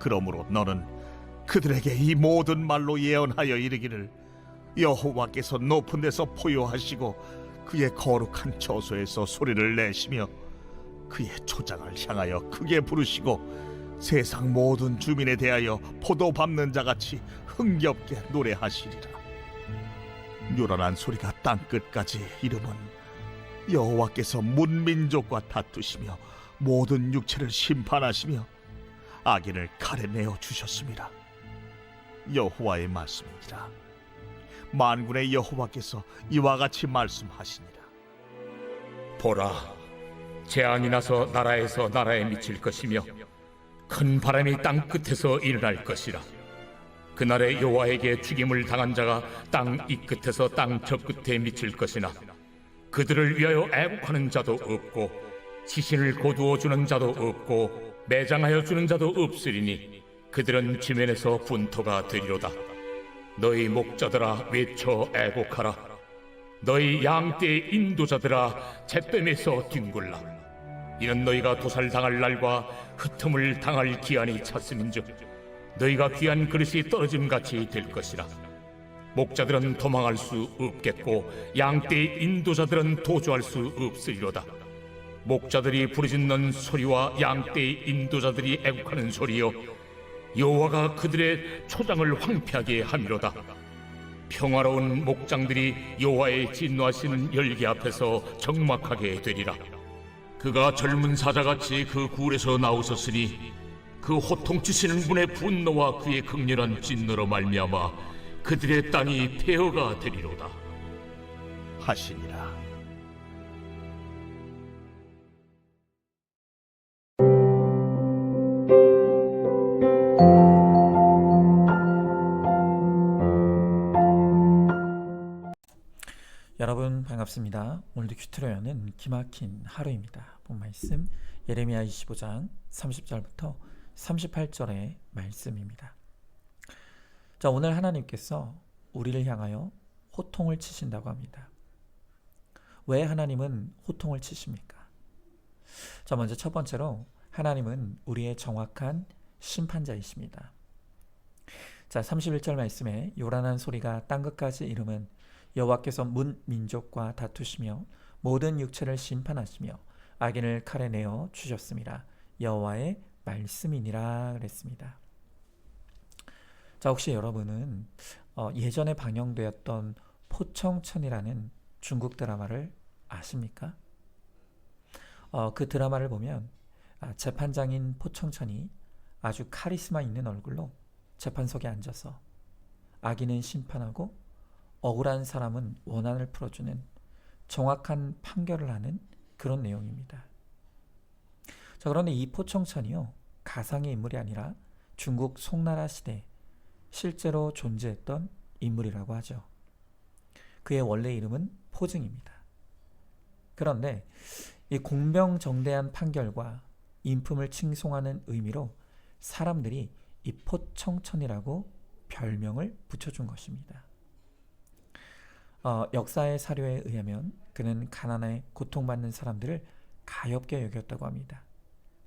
그러므로 너는 그들에게 이 모든 말로 예언하여 이르기를 여호와께서 높은 데서 포효하시고 그의 거룩한 처소에서 소리를 내시며 그의 초장을 향하여 크게 부르시고 세상 모든 주민에 대하여 포도 밟는 자같이 흥겹게 노래하시리라. 요란한 소리가 땅끝까지 이르면 여호와께서 문민족과 다투시며 모든 육체를 심판하시며 악인을 칼에 내어 주셨습니다. 여호와의 말씀이니라. 만군의 여호와께서 이와 같이 말씀하시니라. 보라, 재앙이 나서 나라에서 나라에 미칠 것이며 큰 바람이 땅 끝에서 일어날 것이라. 그날에 여호와에게 죽임을 당한 자가 땅 이 끝에서 땅 저 끝에 미칠 것이나 그들을 위하여 애국하는 자도 없고 시신을 거두어 주는 자도 없고 매장하여 주는 자도 없으리니 그들은 지면에서 분토가 되리로다. 너희 목자들아 외쳐 애곡하라. 너희 양떼의 인도자들아 잿뱀에서 뒹굴라. 이는 너희가 도살당할 날과 흩음을 당할 기한이 찼음인즉 너희가 귀한 그릇이 떨어짐같이 될 것이라. 목자들은 도망할 수 없겠고 양떼의 인도자들은 도주할 수 없으리로다. 목자들이 부르짖는 소리와 양떼의 인도자들이 애국하는 소리여 여호와가 그들의 초장을 황폐하게 함이로다. 평화로운 목장들이 여호와의 진노하시는 열기 앞에서 적막하게 되리라. 그가 젊은 사자같이 그 굴에서 나오셨으니 그 호통치시는 분의 분노와 그의 극렬한 진노로 말미암아 그들의 땅이 폐허가 되리로다 하시니라. 여러분 반갑습니다. 오늘도 큐트로여는 기막힌 하루입니다. 본 말씀 예레미야 25장 30절부터 38절의 말씀입니다. 자, 오늘 하나님께서 우리를 향하여 호통을 치신다고 합니다. 왜 하나님은 호통을 치십니까? 자, 먼저 첫 번째로 하나님은 우리의 정확한 심판자이십니다. 자, 31절 말씀에 요란한 소리가 땅끝까지 이르면 여호와께서 문 민족과 다투시며 모든 육체를 심판하시며 악인을 칼에 내어 주셨습니다. 여호와의 말씀이니라 그랬습니다. 자, 혹시 여러분은 예전에 방영되었던 포청천이라는 중국 드라마를 아십니까? 그 드라마를 보면 재판장인 포청천이 아주 카리스마 있는 얼굴로 재판석에 앉아서 악인은 심판하고 억울한 사람은 원한을 풀어주는 정확한 판결을 하는 그런 내용입니다. 자, 그런데 이 포청천이요, 가상의 인물이 아니라 중국 송나라 시대 실제로 존재했던 인물이라고 하죠. 그의 원래 이름은 포증입니다. 그런데 이 공명정대한 판결과 인품을 칭송하는 의미로 사람들이 이 포청천이라고 별명을 붙여준 것입니다. 역사의 사료에 의하면 그는 가난에 고통받는 사람들을 가엾게 여겼다고 합니다.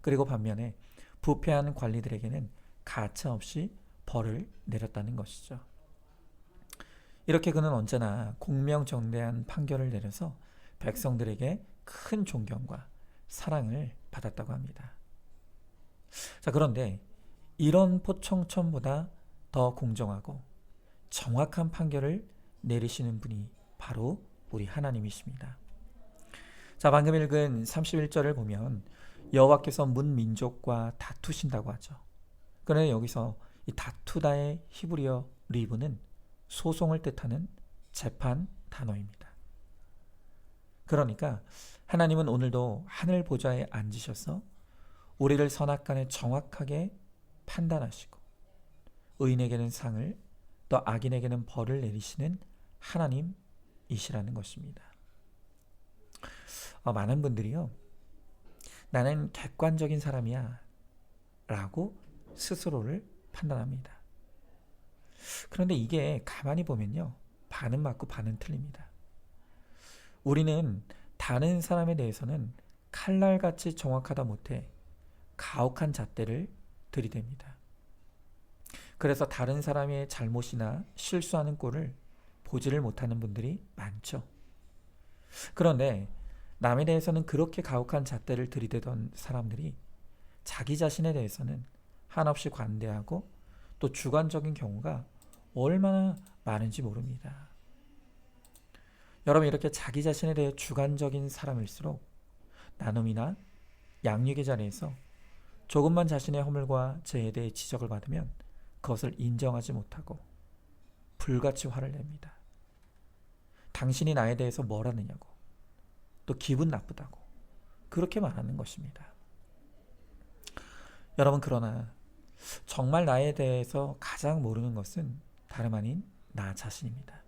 그리고 반면에 부패한 관리들에게는 가차없이 벌을 내렸다는 것이죠. 이렇게 그는 언제나 공명정대한 판결을 내려서 백성들에게 큰 존경과 사랑을 받았다고 합니다. 자, 그런데 이런 포청천보다 더 공정하고 정확한 판결을 내리시는 분이 바로 우리 하나님이십니다. 자, 방금 읽은 31절을 보면 여호와께서 문 민족과 다투신다고 하죠. 그런데 여기서 이 다투다의 히브리어 리브는 소송을 뜻하는 재판 단어입니다. 그러니까 하나님은 오늘도 하늘 보좌에 앉으셔서 우리를 선악간에 정확하게 판단하시고 의인에게는 상을 또 악인에게는 벌을 내리시는 하나님이시라는 것입니다. 많은 분들이요, 나는 객관적인 사람이야 라고 스스로를 판단합니다. 그런데 이게 가만히 보면요, 반은 맞고 반은 틀립니다. 우리는 다른 사람에 대해서는 칼날같이 정확하다 못해 가혹한 잣대를 들이댑니다. 그래서 다른 사람의 잘못이나 실수하는 꼴을 보지를 못하는 분들이 많죠. 그런데 남에 대해서는 그렇게 가혹한 잣대를 들이대던 사람들이 자기 자신에 대해서는 한없이 관대하고 또 주관적인 경우가 얼마나 많은지 모릅니다. 여러분, 이렇게 자기 자신에 대해 주관적인 사람일수록 나눔이나 양육의 자리에서 조금만 자신의 허물과 죄에 대해 지적을 받으면 그것을 인정하지 못하고 불같이 화를 냅니다. 당신이 나에 대해서 뭘 하느냐고, 또 기분 나쁘다고 그렇게 말하는 것입니다. 여러분, 그러나 정말 나에 대해서 가장 모르는 것은 다름 아닌 나 자신입니다.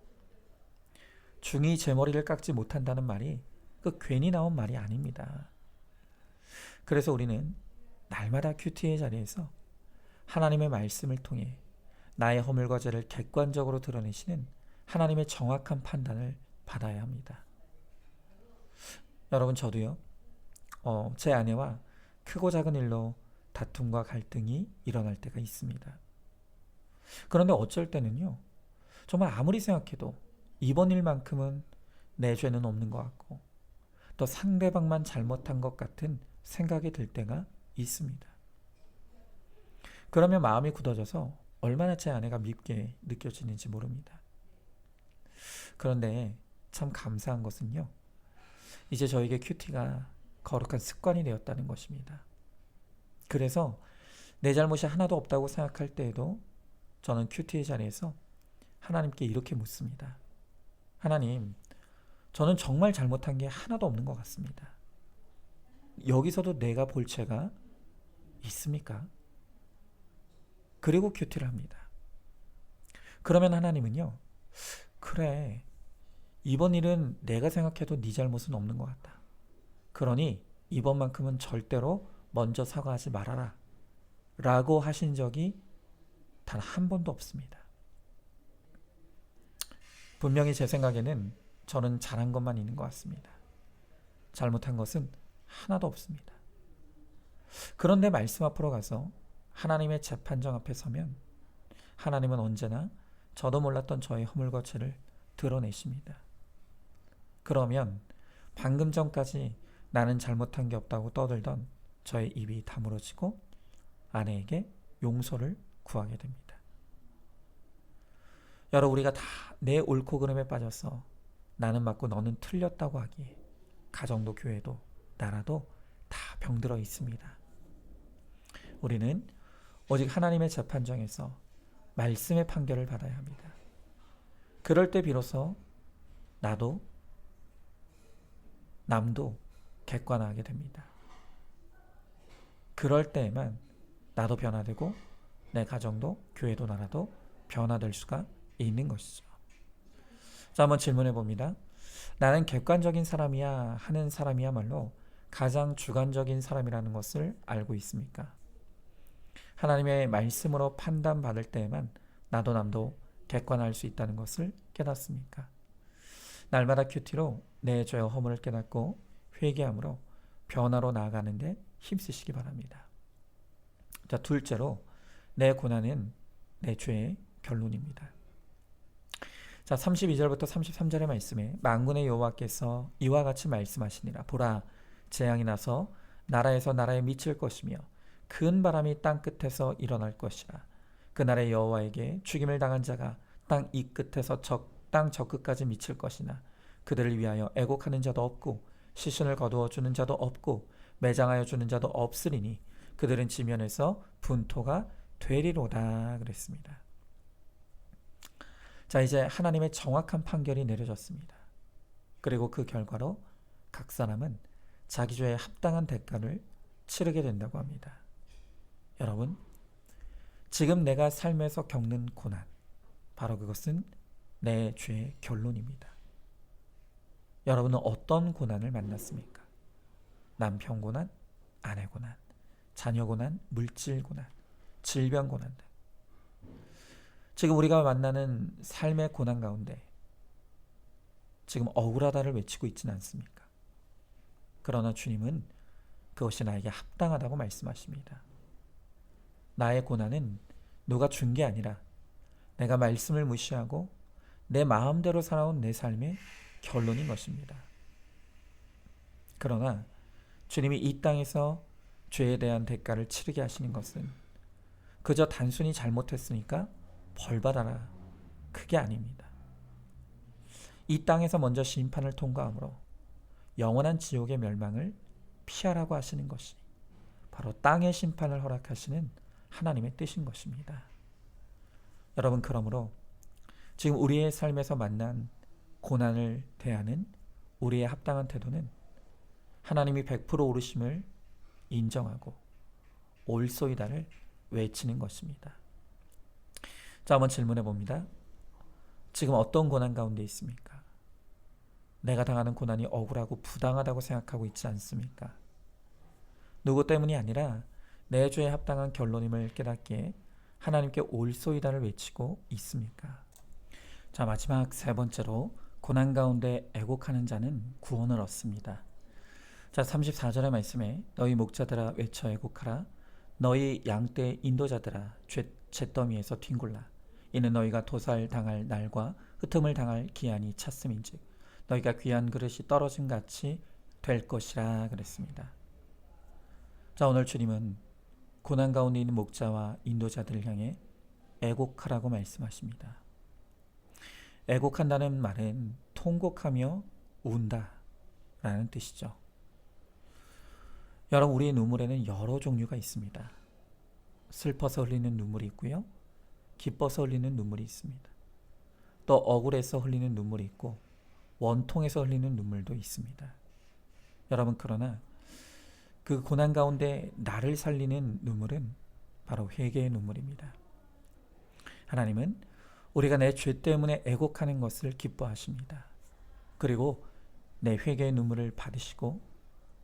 중이 제 머리를 깎지 못한다는 말이 그 괜히 나온 말이 아닙니다. 그래서 우리는 날마다 큐티의 자리에서 하나님의 말씀을 통해 나의 허물과 죄를 객관적으로 드러내시는 하나님의 정확한 판단을 받아야 합니다. 여러분, 저도요, 제 아내와 크고 작은 일로 다툼과 갈등이 일어날 때가 있습니다. 그런데 어쩔 때는요, 정말 아무리 생각해도 이번 일만큼은 내 죄는 없는 것 같고 또 상대방만 잘못한 것 같은 생각이 들 때가 있습니다. 그러면 마음이 굳어져서 얼마나 제 아내가 밉게 느껴지는지 모릅니다. 그런데 참 감사한 것은요, 이제 저에게 큐티가 거룩한 습관이 되었다는 것입니다. 그래서 내 잘못이 하나도 없다고 생각할 때에도 저는 큐티의 자리에서 하나님께 이렇게 묻습니다. 하나님, 저는 정말 잘못한 게 하나도 없는 것 같습니다. 여기서도 내가 볼 죄가 있습니까? 그리고 큐티를 합니다. 그러면 하나님은요, 그래, 이번 일은 내가 생각해도 네 잘못은 없는 것 같다. 그러니 이번만큼은 절대로 먼저 사과하지 말아라 라고 하신 적이 단 한 번도 없습니다. 분명히 제 생각에는 저는 잘한 것만 있는 것 같습니다. 잘못한 것은 하나도 없습니다. 그런데 말씀 앞으로 가서 하나님의 재판정 앞에 서면 하나님은 언제나 저도 몰랐던 저의 허물과 죄를 드러내십니다. 그러면 방금 전까지 나는 잘못한 게 없다고 떠들던 저의 입이 다물어지고 아내에게 용서를 구하게 됩니다. 여러분, 우리가 다 내 옳고 그름에 빠져서 나는 맞고 너는 틀렸다고 하기에 가정도 교회도 나라도 다 병들어 있습니다. 우리는 오직 하나님의 재판정에서 말씀의 판결을 받아야 합니다. 그럴 때 비로소 나도 남도 객관화하게 됩니다. 그럴 때에만 나도 변화되고 내 가정도 교회도 나라도 변화될 수가 있는 것이죠. 자, 한번 질문해 봅니다. 나는 객관적인 사람이야 하는 사람이야말로 가장 주관적인 사람이라는 것을 알고 있습니까? 하나님의 말씀으로 판단받을 때에만 나도 남도 객관할 수 있다는 것을 깨닫습니까? 날마다 큐티로 내 죄와 허물을 깨닫고 회개함으로 변화로 나아가는 데 힘쓰시기 바랍니다. 자, 둘째로 내 고난은 내 죄의 결론입니다. 자, 32절부터 33절의 말씀에 만군의 여호와께서 이와 같이 말씀하시니라. 보라, 재앙이 나서 나라에서 나라에 미칠 것이며 큰 바람이 땅 끝에서 일어날 것이라. 그날에 여호와에게 죽임을 당한 자가 땅 이 끝에서 땅 저 끝까지 미칠 것이나 그들을 위하여 애곡하는 자도 없고 시신을 거두어 주는 자도 없고 매장하여 주는 자도 없으리니 그들은 지면에서 분토가 되리로다 그랬습니다. 자, 이제 하나님의 정확한 판결이 내려졌습니다. 그리고 그 결과로 각 사람은 자기 죄에 합당한 대가를 치르게 된다고 합니다. 여러분, 지금 내가 삶에서 겪는 고난, 바로 그것은 내 죄의 결론입니다. 여러분은 어떤 고난을 만났습니까? 남편 고난, 아내 고난, 자녀 고난, 물질 고난, 질병 고난 등. 지금 우리가 만나는 삶의 고난 가운데 지금 억울하다를 외치고 있지는 않습니까? 그러나 주님은 그것이 나에게 합당하다고 말씀하십니다. 나의 고난은 누가 준 게 아니라 내가 말씀을 무시하고 내 마음대로 살아온 내 삶의 결론인 것입니다. 그러나 주님이 이 땅에서 죄에 대한 대가를 치르게 하시는 것은 그저 단순히 잘못했으니까 벌 받아라, 그게 아닙니다. 이 땅에서 먼저 심판을 통과함으로 영원한 지옥의 멸망을 피하라고 하시는 것이 바로 땅의 심판을 허락하시는 하나님의 뜻인 것입니다. 여러분, 그러므로 지금 우리의 삶에서 만난 고난을 대하는 우리의 합당한 태도는 하나님이 100% 옳으심을 인정하고 옳소이다를 외치는 것입니다. 자, 한번 질문해 봅니다. 지금 어떤 고난 가운데 있습니까? 내가 당하는 고난이 억울하고 부당하다고 생각하고 있지 않습니까? 누구 때문이 아니라 내 죄에 합당한 결론임을 깨닫기에 하나님께 옳소이다를 외치고 있습니까? 자, 마지막 세 번째로 고난 가운데 애곡하는 자는 구원을 얻습니다. 자, 34절의 말씀에 너희 목자들아 외쳐 애곡하라. 너희 양떼 인도자들아 잿더미에서 뒹굴라. 이는 너희가 도살 당할 날과 흩음을 당할 기한이 찼음인즉 너희가 귀한 그릇이 떨어진 같이 될 것이라 그랬습니다. 자, 오늘 주님은 고난 가운데 있는 목자와 인도자들을 향해 애곡하라고 말씀하십니다. 애곡한다는 말은 통곡하며 운다 라는 뜻이죠. 여러분, 우리의 눈물에는 여러 종류가 있습니다. 슬퍼서 흘리는 눈물이 있고요, 기뻐서 흘리는 눈물이 있습니다. 또 억울해서 흘리는 눈물이 있고 원통해서 흘리는 눈물도 있습니다. 여러분, 그러나 그 고난 가운데 나를 살리는 눈물은 바로 회개의 눈물입니다. 하나님은 우리가 내 죄 때문에 애곡하는 것을 기뻐하십니다. 그리고 내 회개의 눈물을 받으시고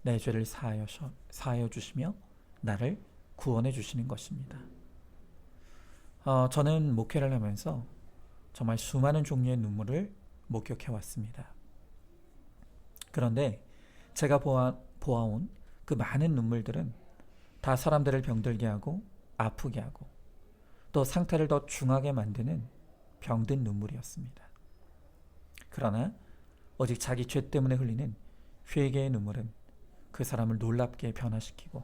내 죄를 사하여 주시며 나를 구원해 주시는 것입니다. 저는 목회를 하면서 정말 수많은 종류의 눈물을 목격해 왔습니다. 그런데 제가 보아온 그 많은 눈물들은 다 사람들을 병들게 하고 아프게 하고 또 상태를 더 중하게 만드는 병든 눈물이었습니다. 그러나 오직 자기 죄 때문에 흘리는 회개의 눈물은 그 사람을 놀랍게 변화시키고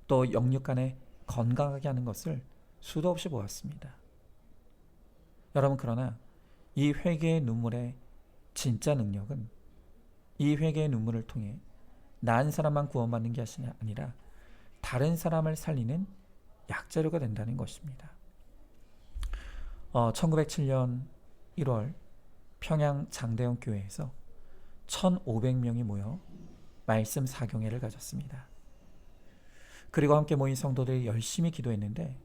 또 영육간에 건강하게 하는 것을 수도 없이 보았습니다. 여러분, 그러나 이 회개의 눈물의 진짜 능력은 이 회개의 눈물을 통해 나 한 사람만 구원받는 게 아니라 다른 사람을 살리는 약재료가 된다는 것입니다. 1907년 1월 평양 장대영 교회에서 1,500명이 모여 말씀 사경회를 가졌습니다. 그리고 함께 모인 성도들이 열심히 기도했는데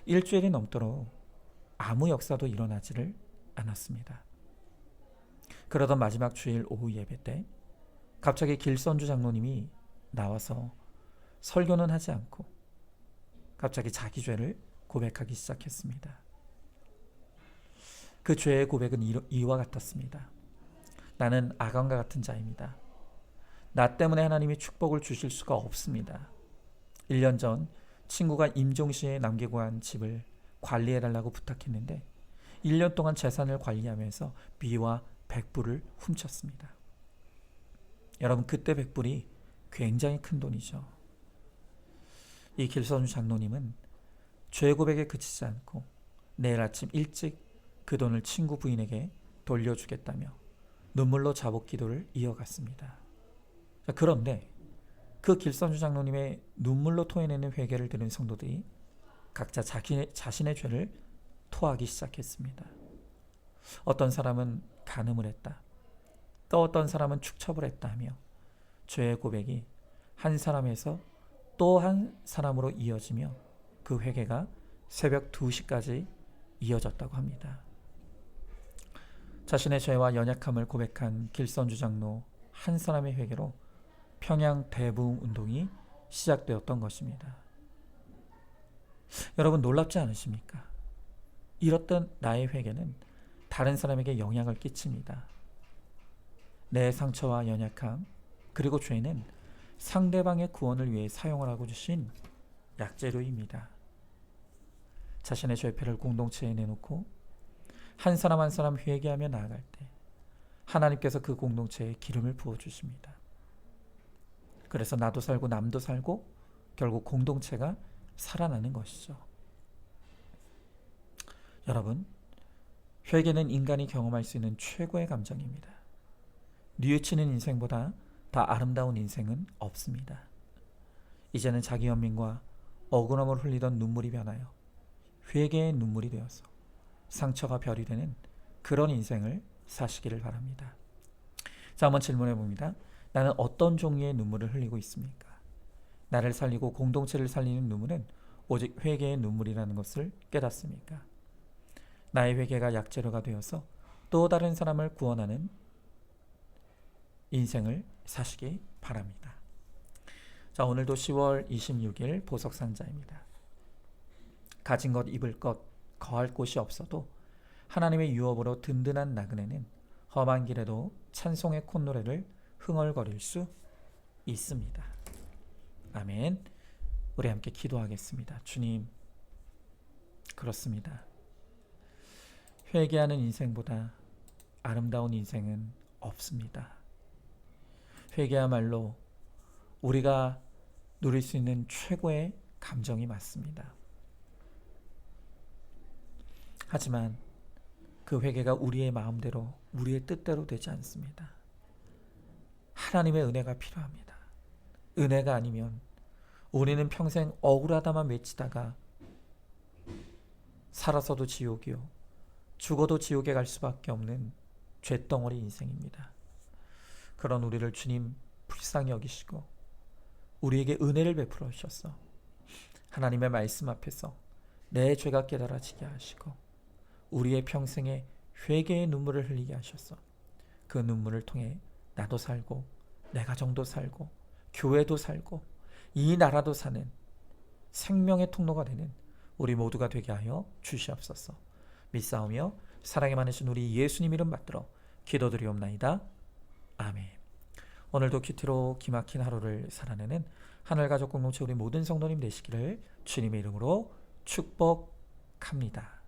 일주일이 넘도록 아무 역사도 일어나지를 않았습니다. 그러던 마지막 주일 오후 예배 때 갑자기 길선주 장로님이 나와서 설교는 하지 않고 갑자기 자기 죄를 고백하기 시작했습니다. 그 죄의 고백은 이와 같았습니다. 나는 아간과 같은 자입니다. 나 때문에 하나님이 축복을 주실 수가 없습니다. 1년 전 친구가 임종시에 남기고 한 집을 관리해달라고 부탁했는데 1년 동안 재산을 관리하면서 비와 백불을 훔쳤습니다. 여러분, 그때 백불이 굉장히 큰 돈이죠. 이 길선주 장로님은 죄 고백에 그치지 않고 내일 아침 일찍 그 돈을 친구 부인에게 돌려주겠다며 눈물로 자복 기도를 이어갔습니다. 그런데 그 길선주 장로님의 눈물로 토해내는 회개를 들은 성도들이 각자 자신의 죄를 토하기 시작했습니다. 어떤 사람은 간음을 했다, 또 어떤 사람은 축첩을 했다 하며 죄의 고백이 한 사람에서 또 한 사람으로 이어지며 그 회개가 새벽 2시까지 이어졌다고 합니다. 자신의 죄와 연약함을 고백한 길선주 장로 한 사람의 회개로 평양 대부흥 운동이 시작되었던 것입니다. 여러분, 놀랍지 않으십니까? 이렇던 나의 회개는 다른 사람에게 영향을 끼칩니다. 내 상처와 연약함 그리고 죄는 상대방의 구원을 위해 사용하라고 주신 약재료입니다. 자신의 죄패를 공동체에 내놓고 한 사람 한 사람 회개하며 나아갈 때 하나님께서 그 공동체에 기름을 부어주십니다. 그래서 나도 살고 남도 살고 결국 공동체가 살아나는 것이죠. 여러분, 회개는 인간이 경험할 수 있는 최고의 감정입니다. 뉘우치는 인생보다 더 아름다운 인생은 없습니다. 이제는 자기 연민과 억울함을 흘리던 눈물이 변하여 회개의 눈물이 되어서 상처가 별이 되는 그런 인생을 사시기를 바랍니다. 자, 한번 질문해 봅니다. 나는 어떤 종류의 눈물을 흘리고 있습니까? 나를 살리고 공동체를 살리는 눈물은 오직 회개의 눈물이라는 것을 깨닫습니까? 나의 회개가 약재료가 되어서 또 다른 사람을 구원하는 인생을 사시기 바랍니다. 자, 오늘도 10월 26일 보석상자입니다. 가진 것, 입을 것, 거할 곳이 없어도 하나님의 유업으로 든든한 나그네는 험한 길에도 찬송의 콧노래를 흥얼거릴 수 있습니다. 아멘. 우리 함께 기도하겠습니다. 주님, 그렇습니다. 회개하는 인생보다 아름다운 인생은 없습니다. 회개야말로 우리가 누릴 수 있는 최고의 감정이 맞습니다. 하지만 그 회개가 우리의 마음대로, 우리의 뜻대로 되지 않습니다. 하나님의 은혜가 필요합니다. 은혜가 아니면 우리는 평생 억울하다만 외치다가 살아서도 지옥이요, 죽어도 지옥에 갈 수밖에 없는 죄덩어리 인생입니다. 그런 우리를 주님 불쌍히 여기시고 우리에게 은혜를 베풀어 주셔서 하나님의 말씀 앞에서 내 죄가 깨달아지게 하시고 우리의 평생에 회개의 눈물을 흘리게 하셔서 그 눈물을 통해 나도 살고 내 가정도 살고 교회도 살고 이 나라도 사는 생명의 통로가 되는 우리 모두가 되게 하여 주시옵소서. 믿사오며 사랑이 많으신 우리 예수님 이름 받들어 기도드리옵나이다. 아멘. 오늘도 큐티로 기막힌 하루를 살아내는 하늘가족 공동체 우리 모든 성도님 되시기를 주님의 이름으로 축복합니다.